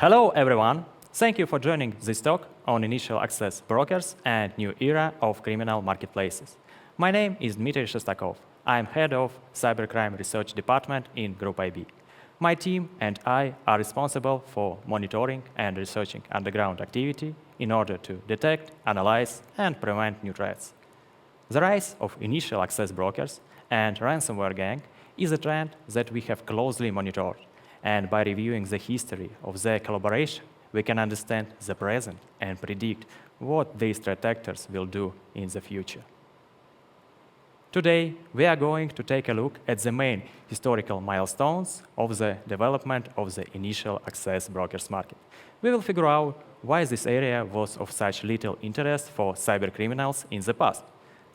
Hello, everyone. Thank you for joining this talk on initial access brokers and new era of criminal marketplaces. My name is Dmitry Shestakov. I'm head of Cybercrime Research Department in Group IB. My team and I are responsible for monitoring and researching underground activity in order to detect, analyze, and prevent new threats. The rise of initial access brokers and ransomware gang is a trend that we have closely monitored. And by reviewing the history of their collaboration, we can understand the present and predict what these threat actors will do in the future. Today, we are going to take a look at the main historical milestones of the development of the initial access brokers market. We will figure out why this area was of such little interest for cybercriminals in the past,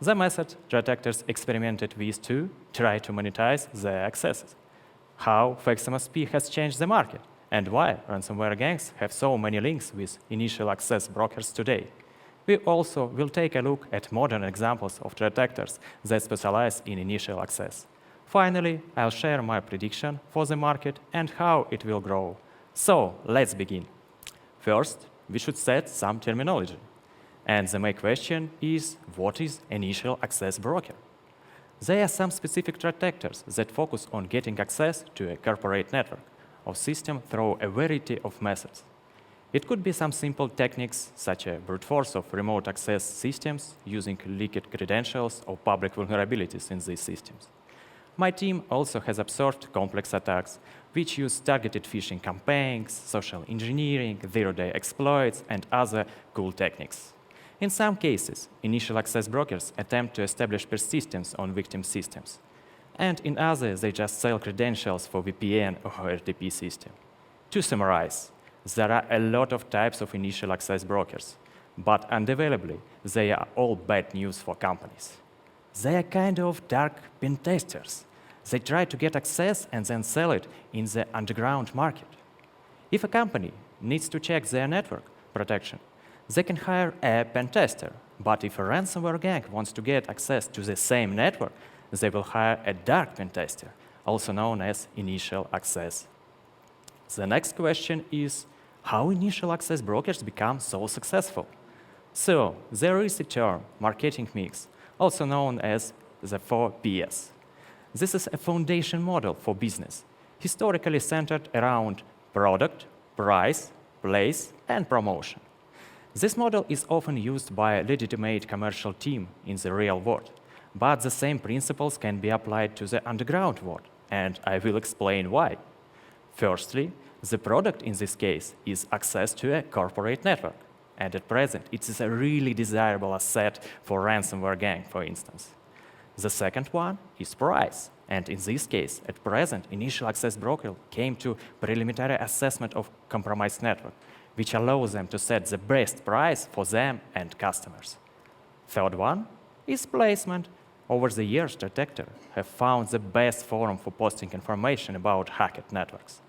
the method threat actors experimented with to try to monetize their accesses, how FXMSP has changed the market, and why ransomware gangs have so many links with initial access brokers today. We also will take a look at modern examples of threat actors that specialize in initial access. Finally, I'll share my prediction for the market and how it will grow. So, let's begin. First, we should set some terminology. And the main question is, what is initial access broker? There are some specific threat actors that focus on getting access to a corporate network or system through a variety of methods. It could be some simple techniques, such as brute force of remote access systems using leaked credentials or public vulnerabilities in these systems. My team also has observed complex attacks, which use targeted phishing campaigns, social engineering, zero-day exploits, and other cool techniques. In some cases, initial access brokers attempt to establish persistence on victim systems. And in others, they just sell credentials for VPN or RTP system. To summarize, there are a lot of types of initial access brokers, but undevelopably, they are all bad news for companies. They are kind of dark pen testers. They try to get access and then sell it in the underground market. If a company needs to check their network protection, they can hire a pen tester, but if a ransomware gang wants to get access to the same network, they will hire a dark pen tester, also known as initial access. The next question is, how initial access brokers become so successful? So, there is a term, marketing mix, also known as the 4Ps. This is a foundation model for business, historically centered around product, price, place, and promotion. This model is often used by a legitimate commercial team in the real world, but the same principles can be applied to the underground world, and I will explain why. Firstly, the product in this case is access to a corporate network, and at present it is a really desirable asset for ransomware gang, for instance. The second one is price, and in this case, at present, initial access broker came to preliminary assessment of compromised network, which allows them to set the best price for them and customers. Third one is placement. Over the years, threat actors have found the best forum for posting information about hacked networks.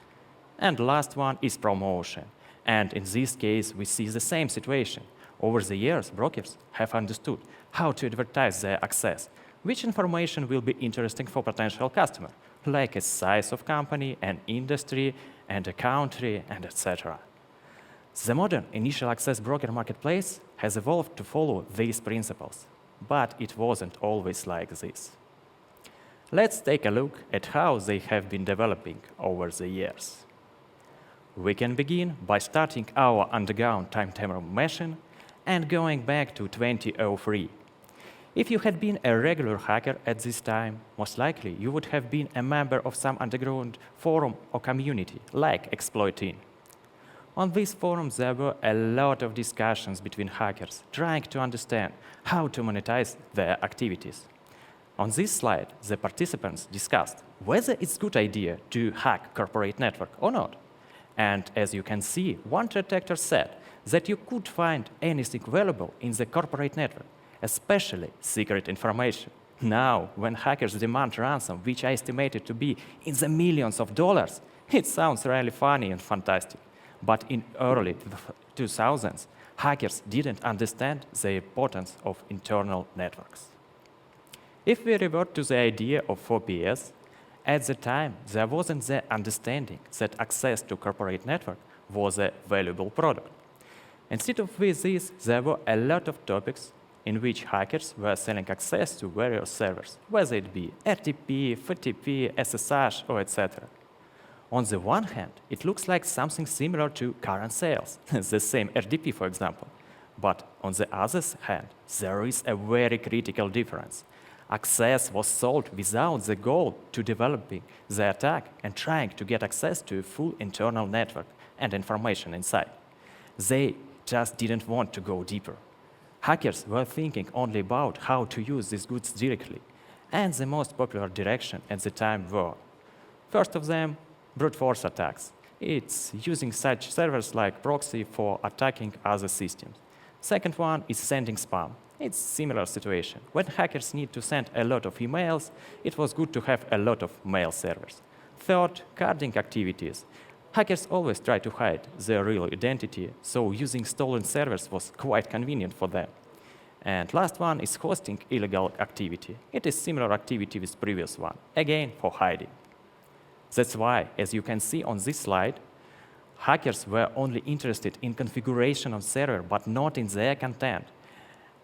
And last one is promotion. And in this case, we see the same situation. Over the years, brokers have understood how to advertise their access, which information will be interesting for potential customer, like a size of company, an industry, and a country, and etc. The modern initial access broker marketplace has evolved to follow these principles, but it wasn't always like this. Let's take a look at how they have been developing over the years. We can begin by starting our underground timetable machine and going back to 2003. If you had been a regular hacker at this time, most likely you would have been a member of some underground forum or community, like Exploiting. On these forums, there were a lot of discussions between hackers trying to understand how to monetize their activities. On this slide, the participants discussed whether it's a good idea to hack corporate network or not. And as you can see, one threat actor said that you could find anything valuable in the corporate network, especially secret information. Now, when hackers demand ransom, which I estimated to be in the millions of dollars, it sounds really funny and fantastic. But in early 2000s, hackers didn't understand the importance of internal networks. If we revert to the idea of 4PS, at the time, there wasn't the understanding that access to corporate network was a valuable product. Instead of with this, there were a lot of topics in which hackers were selling access to various servers, whether it be RDP, FTP, SSH, or etc. On the one hand, it looks like something similar to current sales, the same RDP, for example. But on the other hand, there is a very critical difference. Access was sold without the goal to developing the attack and trying to get access to a full internal network and information inside. They just didn't want to go deeper. Hackers were thinking only about how to use these goods directly, and the most popular direction at the time were, first of them, brute force attacks. It's using such servers like proxy for attacking other systems. Second one is sending spam. It's similar situation. When hackers need to send a lot of emails, it was good to have a lot of mail servers. Third, carding activities. Hackers always try to hide their real identity, so using stolen servers was quite convenient for them. And last one is hosting illegal activity. It is similar activity with previous one, again for hiding. That's why, as you can see on this slide, hackers were only interested in configuration of server, but not in their content.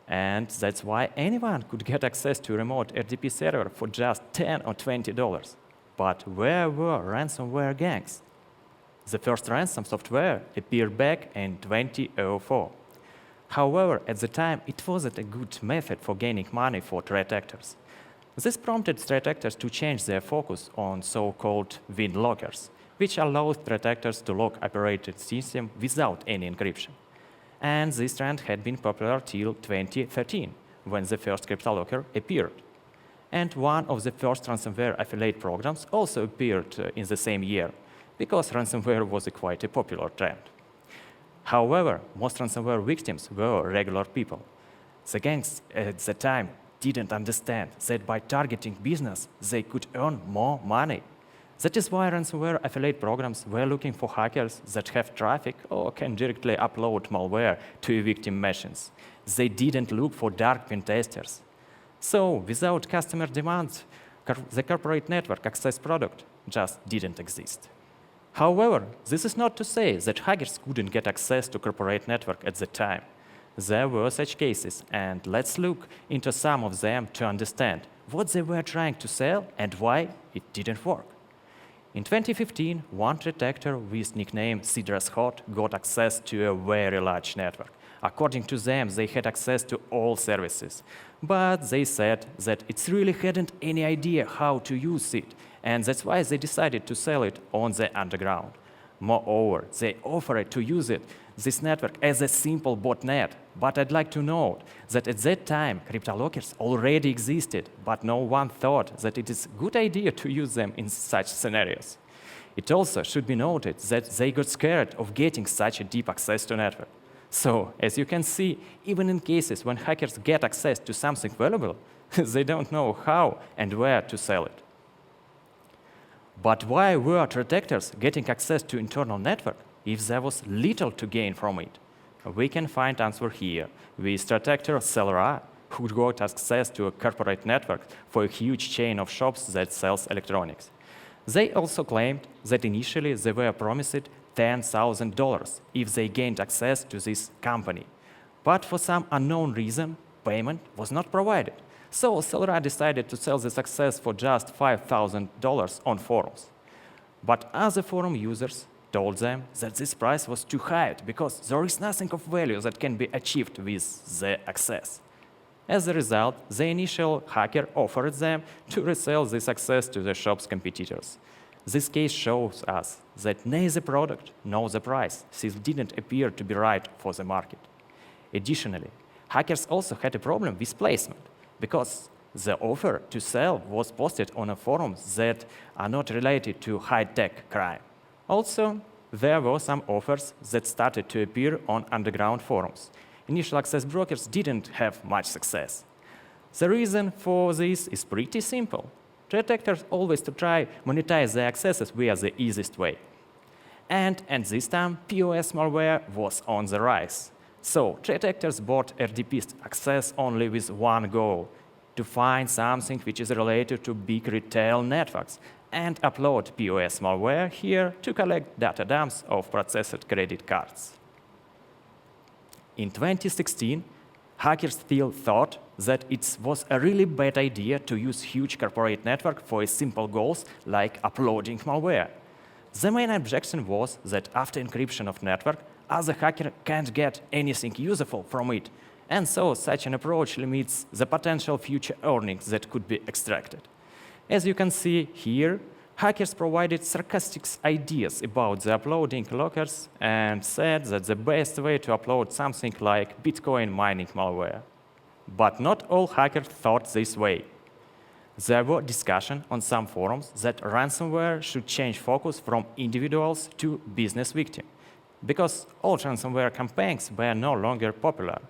And that's why anyone could get access to a remote RDP server for just $10 or $20. But where were ransomware gangs? The first ransom software appeared back in 2004. However, at the time, it wasn't a good method for gaining money for threat actors. This prompted threat actors to change their focus on so-called win lockers, which allows threat actors to lock operating system without any encryption. And this trend had been popular till 2013, when the first CryptoLocker appeared. And one of the first ransomware affiliate programs also appeared in the same year, because ransomware was quite a popular trend. However, most ransomware victims were regular people. The gangs at the time didn't understand that by targeting business, they could earn more money. That is why ransomware affiliate programs were looking for hackers that have traffic or can directly upload malware to victim machines. They didn't look for dark pen testers. So, without customer demand, the corporate network access product just didn't exist. However, this is not to say that hackers couldn't get access to corporate network at the time. There were such cases, and let's look into some of them to understand what they were trying to sell and why it didn't work. In 2015, one threat actor with nickname Hot got access to a very large network. According to them, they had access to all services. But they said that it really hadn't any idea how to use it, and that's why they decided to sell it on the underground. Moreover, they offered to use this network as a simple botnet. But I'd like to note that at that time, CryptoLockers already existed, but no one thought that it is a good idea to use them in such scenarios. It also should be noted that they got scared of getting such a deep access to network. So, as you can see, even in cases when hackers get access to something valuable, they don't know how and where to sell it. But why were threat actors getting access to internal network if there was little to gain from it? We can find answer here with threat actor Celera, who got access to a corporate network for a huge chain of shops that sells electronics. They also claimed that initially they were promised $10,000 if they gained access to this company. But for some unknown reason, payment was not provided. So Celera decided to sell this access for just $5,000 on forums. But other forum users told them that this price was too high because there is nothing of value that can be achieved with the access. As a result, the initial hacker offered them to resell this access to the shop's competitors. This case shows us that neither product nor the price still didn't appear to be right for the market. Additionally, hackers also had a problem with placement, because the offer to sell was posted on a forum that are not related to high-tech crime. Also, there were some offers that started to appear on underground forums. Initial access brokers didn't have much success. The reason for this is pretty simple. Threat actors always try monetize their accesses via the easiest way. And at this time, POS malware was on the rise. So threat actors bought RDP access only with one goal: to find something which is related to big retail networks and upload POS malware here to collect data dumps of processed credit cards. In 2016, hackers still thought that it was a really bad idea to use huge corporate network for simple goals like uploading malware. The main objection was that after encryption of network, other hacker can't get anything useful from it, and so such an approach limits the potential future earnings that could be extracted. As you can see here, hackers provided sarcastic ideas about the uploading lockers and said that the best way to upload something like Bitcoin mining malware. But not all hackers thought this way. There were discussions on some forums that ransomware should change focus from individuals to business victims, because all ransomware campaigns were no longer popular.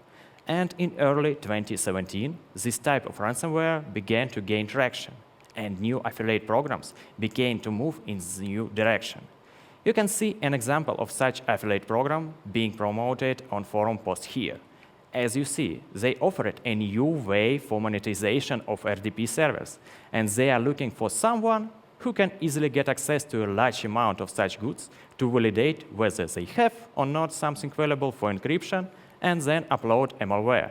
And in early 2017, this type of ransomware began to gain traction, and new affiliate programs began to move in the new direction. You can see an example of such affiliate program being promoted on forum post here. As you see, they offered a new way for monetization of RDP servers, and they are looking for someone who can easily get access to a large amount of such goods to validate whether they have or not something valuable for encryption, and then upload a malware.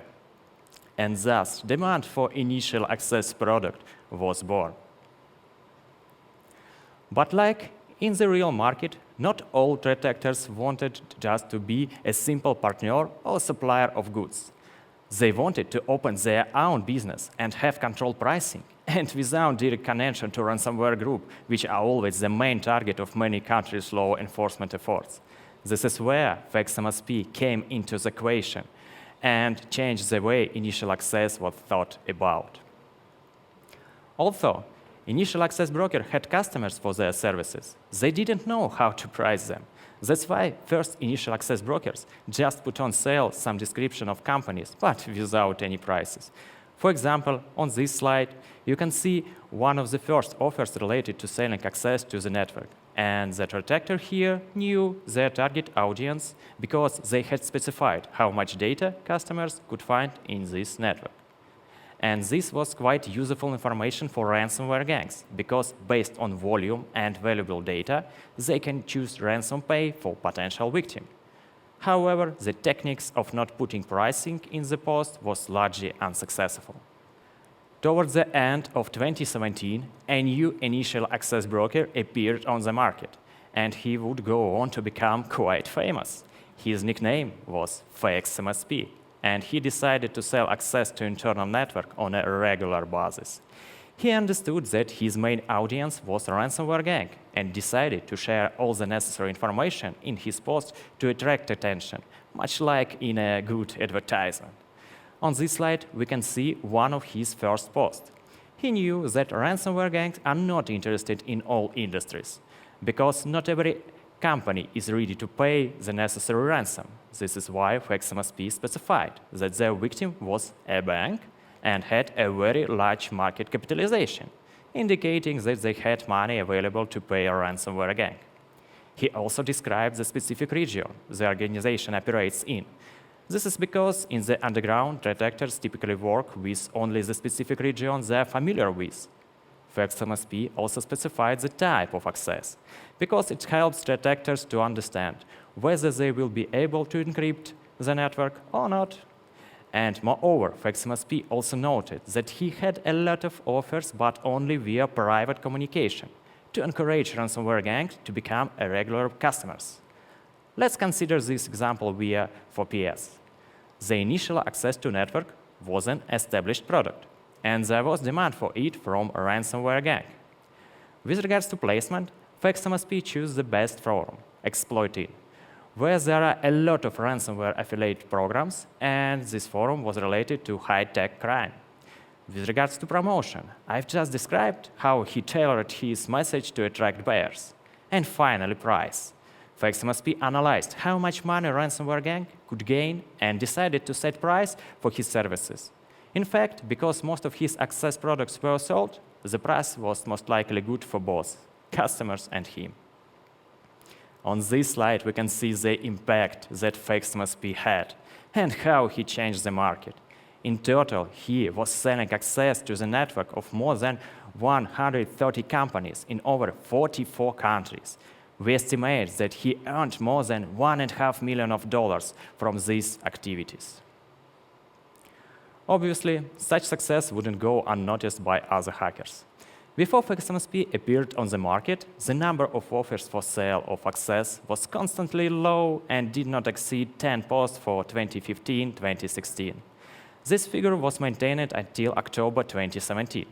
And thus, demand for initial access product was born. But like in the real market, not all threat actors wanted just to be a simple partner or supplier of goods. They wanted to open their own business and have controlled pricing, and without direct connection to ransomware group, which are always the main target of many countries' law enforcement efforts. This is where FXMSP came into the equation and changed the way initial access was thought about. Although initial access broker had customers for their services, they didn't know how to price them. That's why first initial access brokers just put on sale some description of companies, but without any prices. For example, on this slide, you can see one of the first offers related to selling access to the network. And the threat actor here knew their target audience because they had specified how much data customers could find in this network. And this was quite useful information for ransomware gangs, because based on volume and valuable data, they can choose ransom pay for potential victim. However, the techniques of not putting pricing in the post was largely unsuccessful. Towards the end of 2017, a new initial access broker appeared on the market, and he would go on to become quite famous. His nickname was FXMSP, and he decided to sell access to internal network on a regular basis. He understood that his main audience was a ransomware gang and decided to share all the necessary information in his post to attract attention, much like in a good advertisement. On this slide, we can see one of his first posts. He knew that ransomware gangs are not interested in all industries, because not every company is ready to pay the necessary ransom. This is why FXMSP specified that their victim was a bank and had a very large market capitalization, indicating that they had money available to pay a ransomware gang. He also described the specific region the organization operates in. This is because in the underground, threat actors typically work with only the specific region they are familiar with. FXMSP also specified the type of access, because it helps threat actors to understand whether they will be able to encrypt the network or not. And moreover, FXMSP also noted that he had a lot of offers, but only via private communication, to encourage ransomware gangs to become a regular customers. Let's consider this example via 4PS. The initial access to network was an established product, and there was demand for it from a ransomware gang. With regards to placement, FXMSP chose the best forum, Exploited, where there are a lot of ransomware affiliate programs, and this forum was related to high-tech crime. With regards to promotion, I've just described how he tailored his message to attract buyers. And finally, price. FXMSP analyzed how much money a ransomware gang could gain and decided to set price for his services. In fact, because most of his access products were sold, the price was most likely good for both customers and him. On this slide, we can see the impact that FXMSP had and how he changed the market. In total, he was selling access to the network of more than 130 companies in over 44 countries. We estimate that he earned more than $1.5 million from these activities. Obviously, such success wouldn't go unnoticed by other hackers. Before FXMSP appeared on the market, the number of offers for sale of access was constantly low and did not exceed 10 posts for 2015-2016. This figure was maintained until October 2017.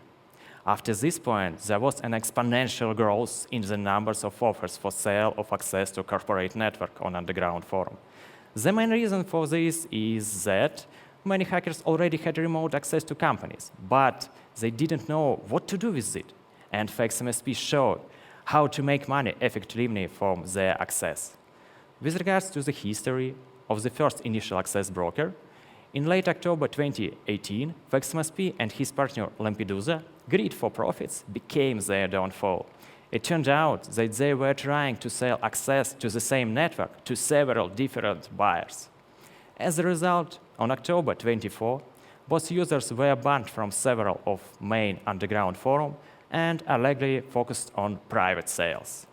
After this point, there was an exponential growth in the numbers of offers for sale of access to corporate network on underground forum. The main reason for this is that many hackers already had remote access to companies, but they didn't know what to do with it. And FXMSP showed how to make money effectively from their access. With regards to the history of the first initial access broker, in late October 2018, FXMSP and his partner Lampedusa, greed for profits became their downfall. It turned out that they were trying to sell access to the same network to several different buyers. As a result, on October 24, both users were banned from several of main underground forums and allegedly focused on private sales.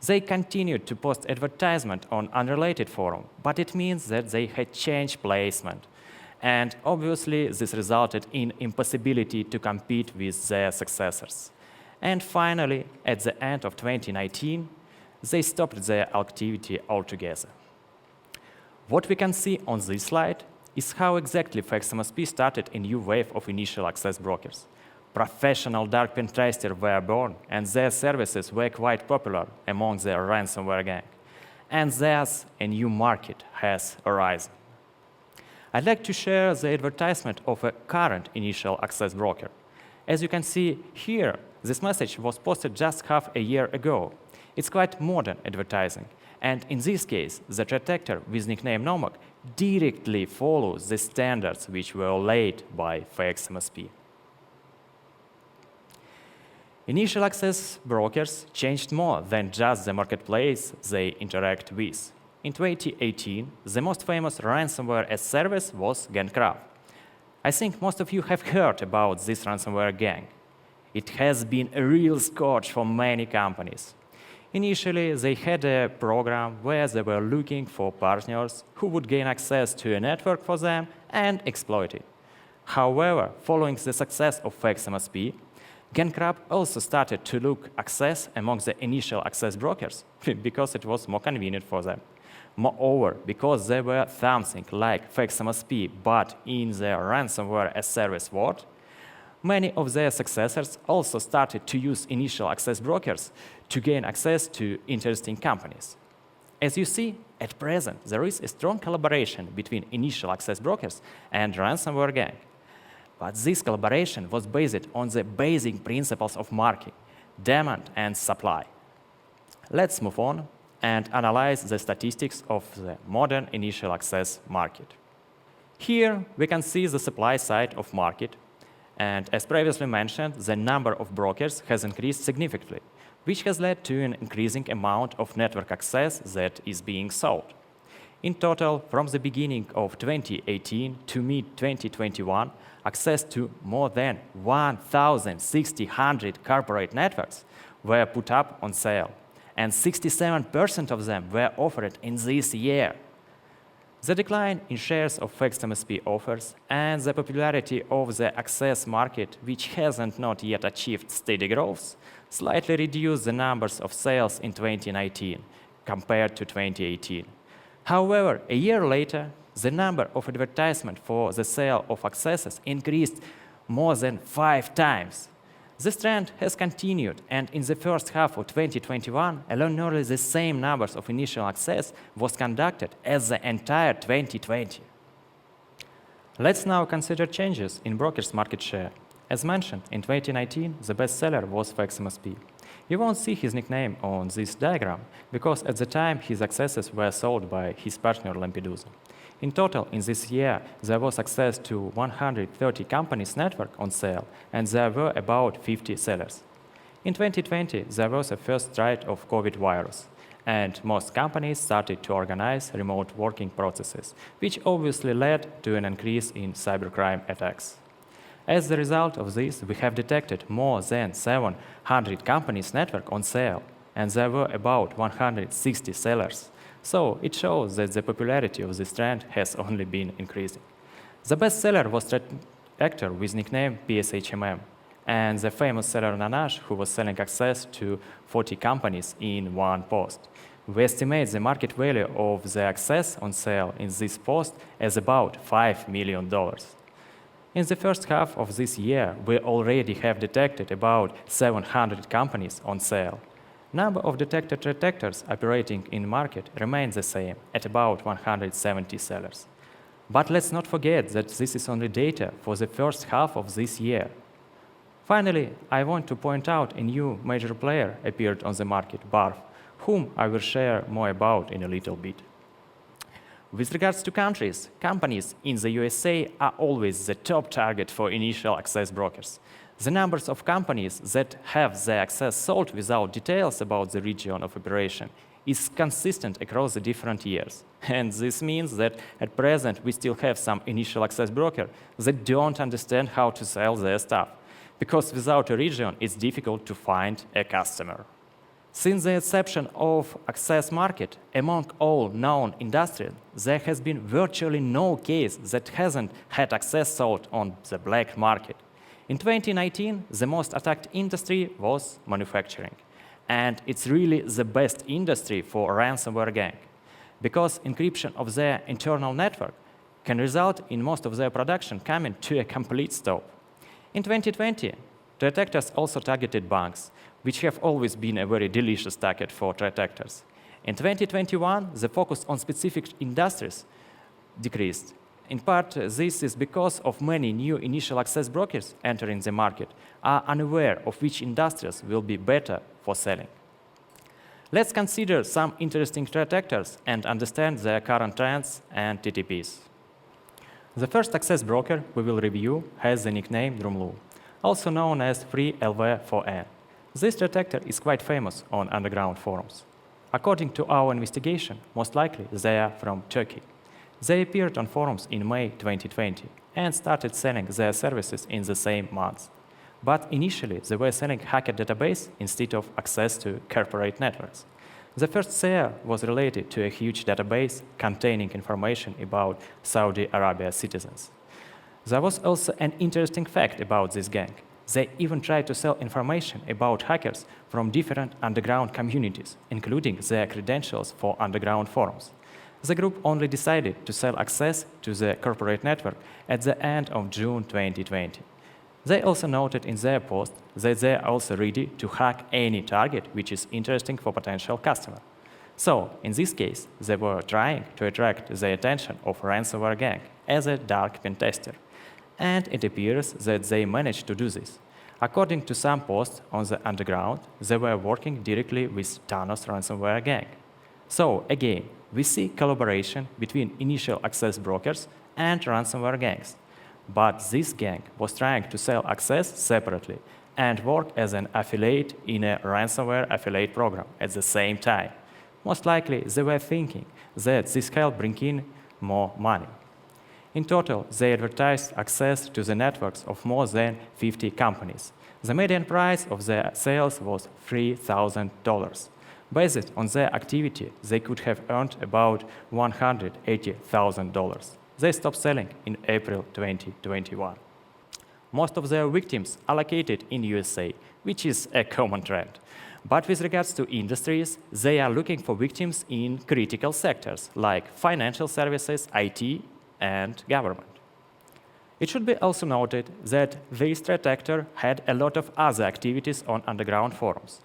They continued to post advertisement on unrelated forums, but it means that they had changed placement. And obviously, this resulted in impossibility to compete with their successors. And finally, at the end of 2019, they stopped their activity altogether. What we can see on this slide is how exactly FXMSP started a new wave of initial access brokers. Professional dark pen testers were born, and their services were quite popular among the ransomware gang. And thus, a new market has arisen. I'd like to share the advertisement of a current initial access broker. As you can see here, this message was posted just half a year ago. It's quite modern advertising. And in this case, the threat actor with nickname Nomok directly follows the standards which were laid by FXMSP. Initial access brokers changed more than just the marketplace they interact with. In 2018, the most famous ransomware as service was GangCrab. I think most of you have heard about this ransomware gang. It has been a real scourge for many companies. Initially, they had a program where they were looking for partners who would gain access to a network for them and exploit it. However, following the success of FXMSP, GangCrab also started to look access among the initial access brokers because it was more convenient for them. Moreover, because they were something like FXMSP but in the ransomware as service world, many of their successors also started to use initial access brokers to gain access to interesting companies. As you see, at present, there is a strong collaboration between initial access brokers and ransomware gang. But this collaboration was based on the basic principles of market, demand and supply. Let's move on and analyze the statistics of the modern initial access market. Here, we can see the supply side of market. And as previously mentioned, the number of brokers has increased significantly, which has led to an increasing amount of network access that is being sold. In total, from the beginning of 2018 to mid-2021, access to more than 1,600 corporate networks were put up on sale, and 67% of them were offered in this year. The decline in shares of FXMSP offers and the popularity of the access market, which hasn't not yet achieved steady growth, slightly reduced the numbers of sales in 2019 compared to 2018. However, a year later, the number of advertisements for the sale of accesses increased more than 5 times. This trend has continued, and in the first half of 2021, alone nearly the same numbers of initial access was conducted as the entire 2020. Let's now consider changes in brokers' market share. As mentioned, in 2019, the best seller was FXMSP. You won't see his nickname on this diagram, because at the time his accesses were sold by his partner Lampedusa. In total, in this year, there was access to 130 companies' network on sale, and there were about 50 sellers. In 2020, there was a first threat of COVID virus, and most companies started to organize remote working processes, which obviously led to an increase in cybercrime attacks. As a result of this, we have detected more than 700 companies' network on sale, and there were about 160 sellers. So it shows that the popularity of this trend has only been increasing. The best seller was threat actor with nickname PSHMM, and the famous seller Nanash, who was selling access to 40 companies in one post. We estimate the market value of the access on sale in this post as about $5 million. In the first half of this year, we already have detected about 700 companies on sale. Number of detected threat actors operating in market remains the same, at about 170 sellers. But let's not forget that this is only data for the first half of this year. Finally, I want to point out a new major player appeared on the market, Barf, whom I will share more about in a little bit. With regards to countries, companies in the USA are always the top target for initial access brokers. The numbers of companies that have their access sold without details about the region of operation is consistent across the different years. And this means that at present we still have some initial access brokers that don't understand how to sell their stuff, because without a region it's difficult to find a customer. Since the inception of access market, among all known industries, there has been virtually no case that hasn't had access sold on the black market. In 2019, the most attacked industry was manufacturing. And it's really the best industry for ransomware gang, because encryption of their internal network can result in most of their production coming to a complete stop. In 2020, threat actors also targeted banks, which have always been a very delicious target for threat actors. In 2021, the focus on specific industries decreased. In part, this is because of many new initial access brokers entering the market are unaware of which industries will be better for selling. Let's consider some interesting threat actors and understand their current trends and TTPs. The first access broker we will review has the nickname Drumlu, also known as FreeLV4N. This threat actor is quite famous on underground forums. According to our investigation, most likely they are from Turkey. They appeared on forums in May 2020 and started selling their services in the same month. But initially, they were selling hacker database instead of access to corporate networks. The first sale was related to a huge database containing information about Saudi Arabia citizens. There was also an interesting fact about this gang. They even tried to sell information about hackers from different underground communities, including their credentials for underground forums. The group only decided to sell access to the corporate network at the end of June 2020. They also noted in their post that they are also ready to hack any target which is interesting for potential customer. So, in this case, they were trying to attract the attention of ransomware gang as a dark pen tester. And it appears that they managed to do this. According to some posts on the underground, they were working directly with Thanos ransomware gang. So, again, we see collaboration between initial access brokers and ransomware gangs. But this gang was trying to sell access separately and work as an affiliate in a ransomware affiliate program at the same time. Most likely, they were thinking that this helped bring in more money. In total, they advertised access to the networks of more than 50 companies. The median price of their sales was $3,000. Based on their activity, they could have earned about $180,000. They stopped selling in April 2021. Most of their victims are located in USA, which is a common trend. But with regards to industries, they are looking for victims in critical sectors like financial services, IT, and government. It should be also noted that this threat actor had a lot of other activities on underground forums.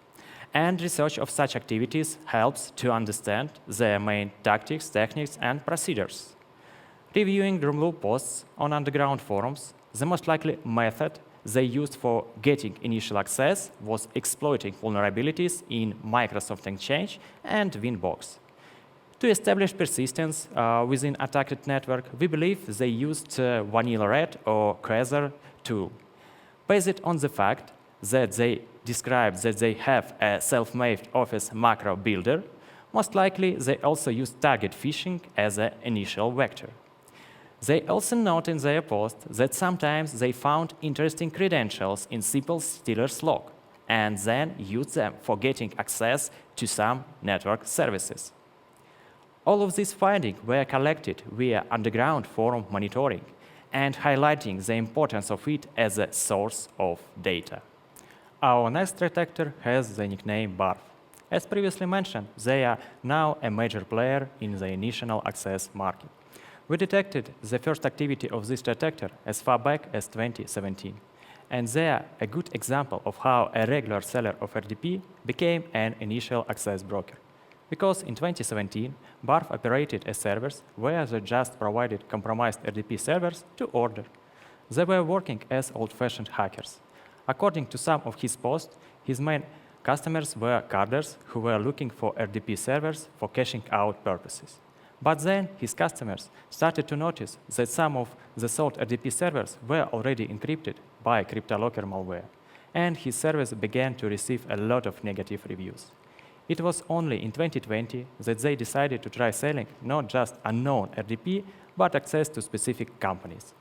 And research of such activities helps to understand their main tactics, techniques, and procedures. Reviewing Drumlu posts on underground forums, the most likely method they used for getting initial access was exploiting vulnerabilities in Microsoft Exchange and Winbox. To establish persistence within attacked network, we believe they used Vanilla Red or Quasar tool. Based on the fact that they describe that they have a self-made Office macro builder, most likely they also used target phishing as an initial vector. They also note in their post that sometimes they found interesting credentials in simple stealer's log and then used them for getting access to some network services. All of these findings were collected via underground forum monitoring and highlighting the importance of it as a source of data. Our next threat actor has the nickname BARF. As previously mentioned, they are now a major player in the initial access market. We detected the first activity of this threat actor as far back as 2017, and they are a good example of how a regular seller of RDP became an initial access broker. Because in 2017, BARF operated as servers where they just provided compromised RDP servers to order. They were working as old-fashioned hackers. According to some of his posts, his main customers were carders who were looking for RDP servers for cashing out purposes. But then his customers started to notice that some of the sold RDP servers were already encrypted by CryptoLocker malware, and his servers began to receive a lot of negative reviews. It was only in 2020 that they decided to try selling not just unknown RDP, but access to specific companies.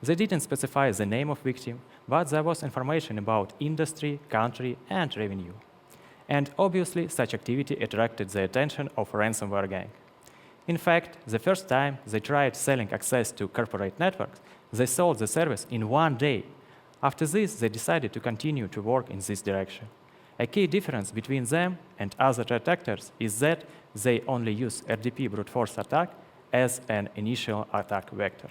They didn't specify the name of victim, but there was information about industry, country, and revenue. And obviously, such activity attracted the attention of a ransomware gang. In fact, the first time they tried selling access to corporate networks, they sold the service in 1 day. After this, they decided to continue to work in this direction. A key difference between them and other threat actors is that they only use RDP brute force attack as an initial attack vector.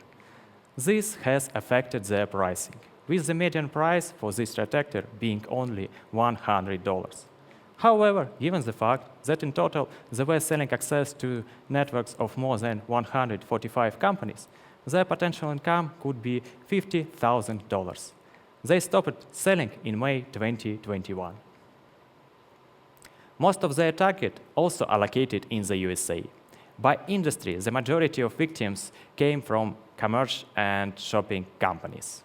This has affected their pricing, with the median price for this threat actor being only $100. However, given the fact that in total they were selling access to networks of more than 145 companies, their potential income could be $50,000. They stopped selling in May 2021. Most of their target also allocated in the USA. By industry, the majority of victims came from commerce and shopping companies.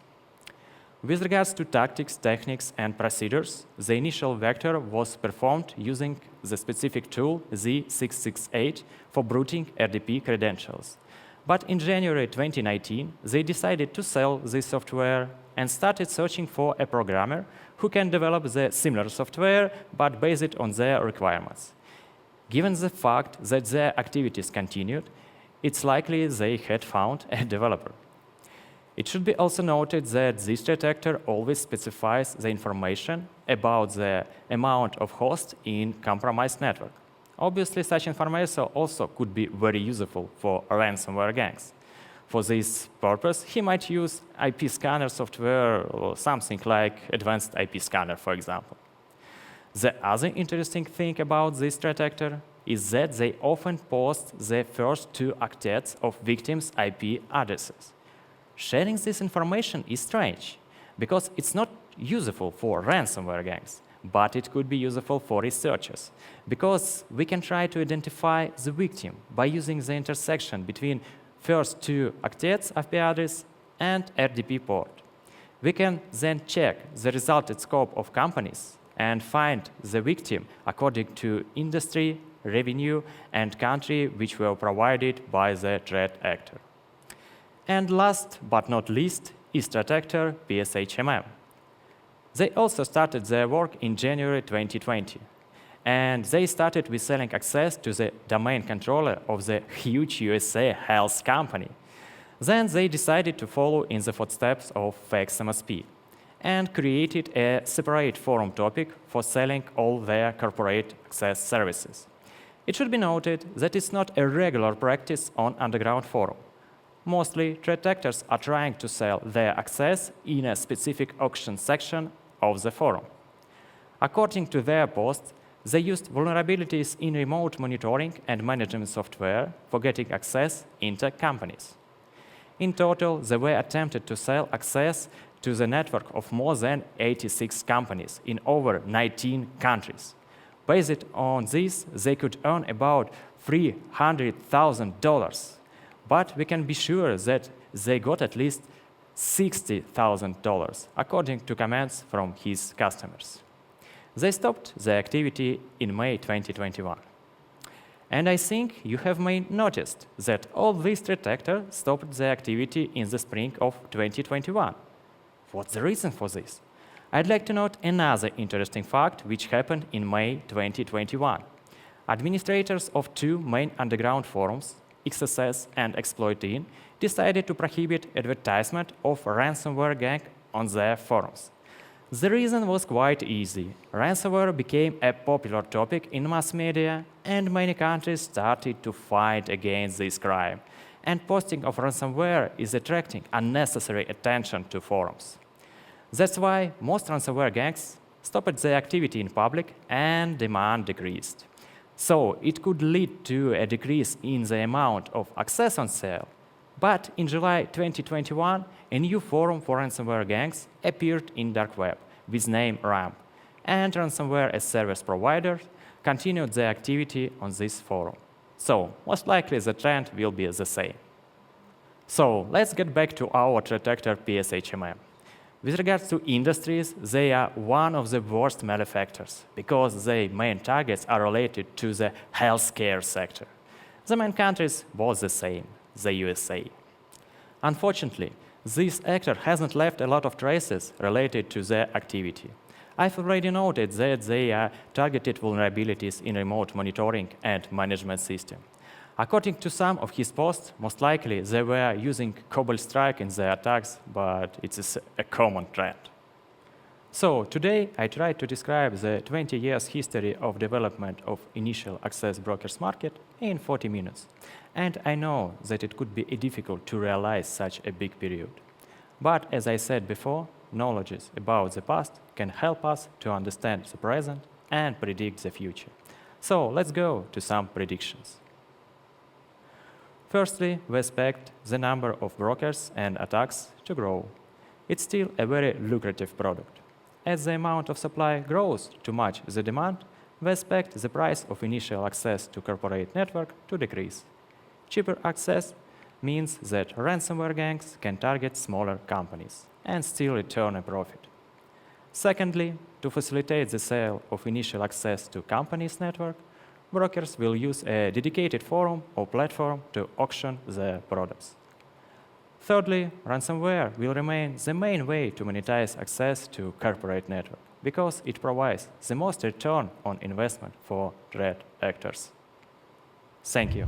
With regards to tactics, techniques, and procedures, the initial vector was performed using the specific tool Z668 for bruting RDP credentials. But in January 2019, they decided to sell this software and started searching for a programmer who can develop the similar software but base it on their requirements. Given the fact that their activities continued, it's likely they had found a developer. It should be also noted that this threat actor always specifies the information about the amount of hosts in compromised network. Obviously, such information also could be very useful for ransomware gangs. For this purpose, he might use IP scanner software or something like advanced IP scanner, for example. The other interesting thing about this threat actor is that they often post the first 2 octets of victims' IP addresses. Sharing this information is strange, because it's not useful for ransomware gangs, but it could be useful for researchers, because we can try to identify the victim by using the intersection between first 2 octets IP address and RDP port. We can then check the resulted scope of companies and find the victim according to industry, revenue, and country which were provided by the threat actor. And last but not least is threat actor PSHMM. They also started their work in January 2020. And they started with selling access to the domain controller of the huge USA health company. Then they decided to follow in the footsteps of Fax MSP and created a separate forum topic for selling all their corporate access services. It should be noted that it's not a regular practice on underground forum. Mostly, threat actors are trying to sell their access in a specific auction section of the forum. According to their posts, they used vulnerabilities in remote monitoring and management software for getting access into companies. In total, they were attempted to sell access to the network of more than 86 companies in over 19 countries. Based on this, they could earn about $300,000. But we can be sure that they got at least $60,000, according to comments from his customers. They stopped the activity in May 2021. And I think you have may noticed that all these threat actors stopped their activity in the spring of 2021. What's the reason for this? I'd like to note another interesting fact which happened in May 2021. Administrators of two main underground forums, XSS and Exploitin, decided to prohibit advertisement of ransomware gang on their forums. The reason was quite easy. Ransomware became a popular topic in mass media, and many countries started to fight against this crime. And posting of ransomware is attracting unnecessary attention to forums. That's why most ransomware gangs stopped their activity in public and demand decreased. So it could lead to a decrease in the amount of access on sale. But in July 2021, a new forum for ransomware gangs appeared in dark web with name RAM, and ransomware as service providers continued their activity on this forum. So most likely the trend will be the same. So let's get back to our threat actor PSHMM. With regards to industries, they are one of the worst malefactors because their main targets are related to the healthcare sector. The main countries was the same, the USA. Unfortunately, this actor hasn't left a lot of traces related to their activity. I've already noted that they are targeted vulnerabilities in remote monitoring and management system. According to some of his posts, most likely they were using Cobalt Strike in their attacks, but it's a common trend. So today I tried to describe the 20 years history of development of initial access brokers market in 40 minutes. And I know that it could be difficult to realize such a big period. But as I said before, knowledge about the past can help us to understand the present and predict the future. So let's go to some predictions. Firstly, we expect the number of brokers and attacks to grow. It's still a very lucrative product. As the amount of supply grows to match the demand, we expect the price of initial access to corporate network to decrease. Cheaper access means that ransomware gangs can target smaller companies and still return a profit. Secondly, to facilitate the sale of initial access to companies' network, brokers will use a dedicated forum or platform to auction their products. Thirdly, ransomware will remain the main way to monetize access to corporate network because it provides the most return on investment for threat actors. Thank you.